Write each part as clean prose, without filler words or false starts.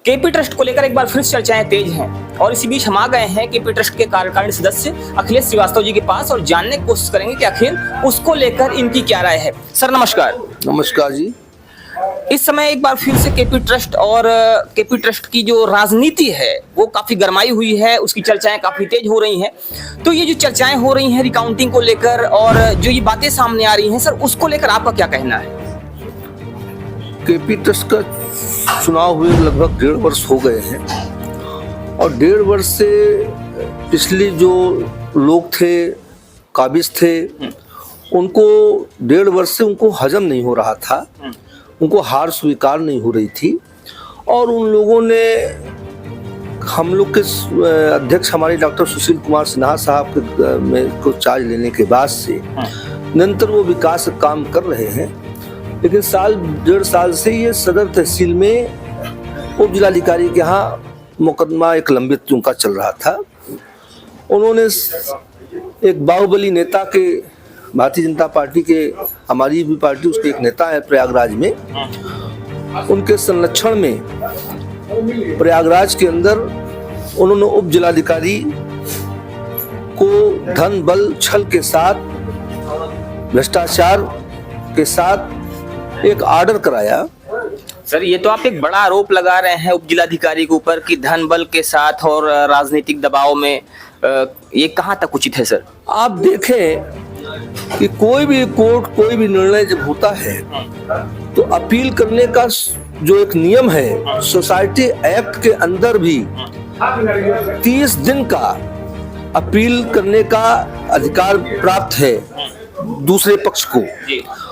KP trust को लेकर एक बार फिर चर्चाएं तेज हैं और इसी बीच हम आ गए हैं केपी ट्रस्ट के कार्यकारिणी सदस्य अखिलेश श्रीवास्तव जी के पास और जानने की कोशिश करेंगे कि आखिर उसको लेकर इनकी क्या राय है। सर नमस्कार। नमस्कार जी। इस समय एक बार फिर से केपी ट्रस्ट और केपी ट्रस्ट की जो राजनीति है वो काफी गरमाई हुई है, उसकी चर्चाएं काफी तेज हो रही हैं। तो ये जो चर्चाएं हो रही हैं रिकाउंटिंग को लेकर और जो ये बातें सामने आ रही हैं, सर उसको लेकर आपका क्या कहना है? केपी ट्रस्ट का चुनाव हुए लगभग 1.5 वर्ष हो गए हैं और 1.5 वर्ष से पिछले जो लोग थे, काबिज थे, उनको 1.5 वर्ष से उनको हजम नहीं हो रहा था, उनको हार स्वीकार नहीं हो रही थी और उन लोगों ने हम लोग के अध्यक्ष हमारे डॉक्टर सुशील कुमार सिन्हा साहब को चार्ज लेने के बाद से निरंतर वो विकास काम कर रहे हैं। लेकिन 1.5 साल से ये सदर तहसील में उप जिलाधिकारी के यहाँ मुकदमा एक लंबित उनका चल रहा था। उन्होंने एक बाहुबली नेता के, भारतीय जनता पार्टी के, हमारी भी पार्टी उसके एक नेता है प्रयागराज में, उनके संरक्षण में प्रयागराज के अंदर उन्होंने उप जिलाधिकारी को धन बल छल के साथ, भ्रष्टाचार के साथ एक ऑर्डर कराया। सर ये तो आप एक बड़ा आरोप लगा रहे हैं उप जिलाधिकारी के ऊपर कि धन बल के साथ और राजनीतिक दबाव में, ये कहाँ तक उचित है सर? आप देखें कि कोई भी कोर्ट कोई भी निर्णय जब होता है तो अपील करने का जो एक नियम है, सोसाइटी एक्ट के अंदर भी 30 दिन का अपील करने का अधिकार प्राप्त है दूसरे पक्ष को,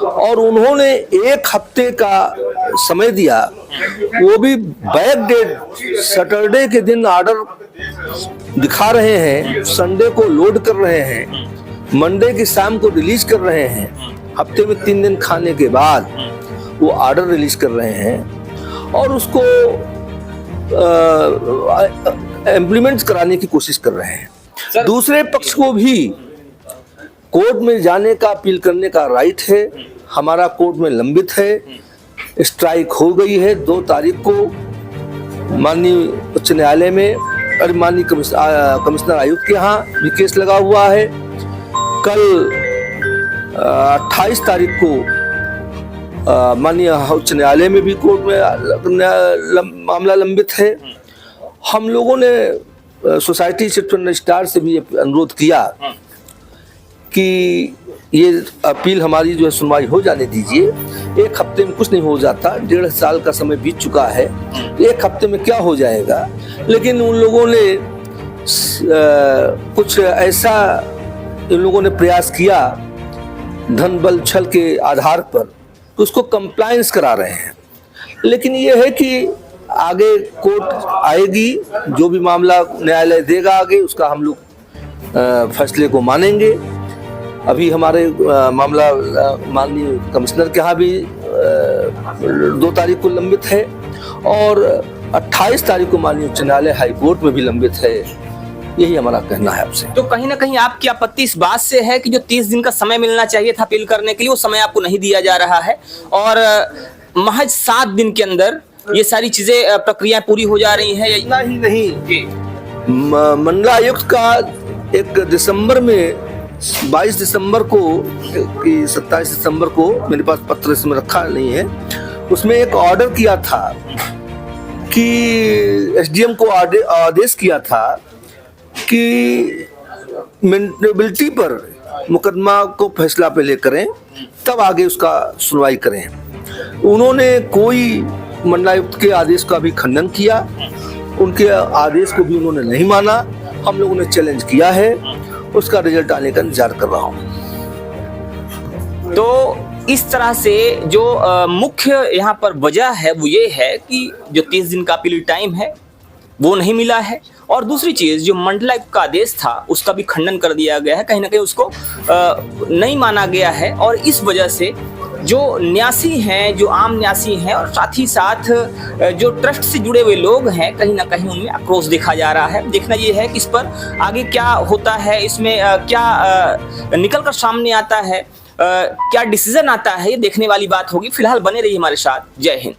और उन्होंने 1 हफ्ते का समय दिया, वो भी बैक डेट सैटरडे के दिन ऑर्डर दिखा रहे हैं, संडे को लोड कर रहे हैं, मंडे की शाम को रिलीज कर रहे हैं, हफ्ते में 3 दिन खाने के बाद वो ऑर्डर रिलीज कर रहे हैं और उसको इम्प्लीमेंट कराने की कोशिश कर रहे हैं। दूसरे पक्ष को भी कोर्ट में जाने का, अपील करने का राइट है। हमारा कोर्ट में लंबित है, स्ट्राइक हो गई है 2 तारीख को माननीय उच्च न्यायालय में, और माननीय कमिश्नर आयुक्त के यहाँ भी केस लगा हुआ है। कल 28 तारीख को माननीय उच्च न्यायालय में भी कोर्ट में मामला लंबित है। हम लोगों ने सोसाइटी चिटफंड रजिस्ट्रार से भी अनुरोध किया कि ये अपील हमारी जो है सुनवाई हो जाने दीजिए। 1 हफ्ते में कुछ नहीं हो जाता, 1.5 साल का समय बीत चुका है, 1 हफ्ते में क्या हो जाएगा। लेकिन उन लोगों ने कुछ ऐसा इन लोगों ने प्रयास किया धन बल छल के आधार पर, तो उसको कंप्लायंस करा रहे हैं। लेकिन ये है कि आगे कोर्ट आएगी, जो भी मामला न्यायालय देगा आगे उसका हम लोग फैसले को मानेंगे। अभी हमारे मामला माननीय कमिश्नर के यहाँ भी 2 तारीख को लंबित है और 28 तारीख को माननीय उच्च न्यायालय हाई कोर्ट में भी लंबित है। यही हमारा कहना है आपसे। तो कहीं ना कहीं आपकी आपत्ति इस बात से है कि जो 30 दिन का समय मिलना चाहिए था अपील करने के लिए, वो समय आपको नहीं दिया जा रहा है और महज 7 दिन के अंदर ये सारी चीजें प्रक्रिया पूरी हो जा रही है। इतना ही नहीं, मंडलायुक्त का 1 दिसंबर में 22 दिसंबर को कि 27 दिसंबर को, मेरे पास पत्र इसमें रखा नहीं है, उसमें एक ऑर्डर किया था कि एसडीएम को आदेश किया था कि मेंटेबिलिटी पर मुकदमा को फैसला पहले करें तब आगे उसका सुनवाई करें। उन्होंने कोई मंडलायुक्त के आदेश का भी खंडन किया, उनके आदेश को भी उन्होंने नहीं माना। हम लोगों ने चैलेंज किया है, उसका रिजल्ट आने का इंतजार कर रहा हूँ। तो इस तरह से जो मुख्य यहाँ पर वजह है वो ये है कि जो 30 दिन का अपील टाइम है वो नहीं मिला है, और दूसरी चीज जो मंडलायुक्त का आदेश था उसका भी खंडन कर दिया गया है, कहीं ना कहीं उसको नहीं माना गया है। और इस वजह से जो न्यासी हैं, जो आम न्यासी हैं और साथ ही साथ जो ट्रस्ट से जुड़े हुए लोग हैं, कहीं ना कहीं उनमें आक्रोश देखा जा रहा है। देखना ये है कि इस पर आगे क्या होता है, इसमें क्या निकल कर सामने आता है, क्या डिसीजन आता है, ये देखने वाली बात होगी। फिलहाल बने रहिए हमारे साथ। जय हिंद।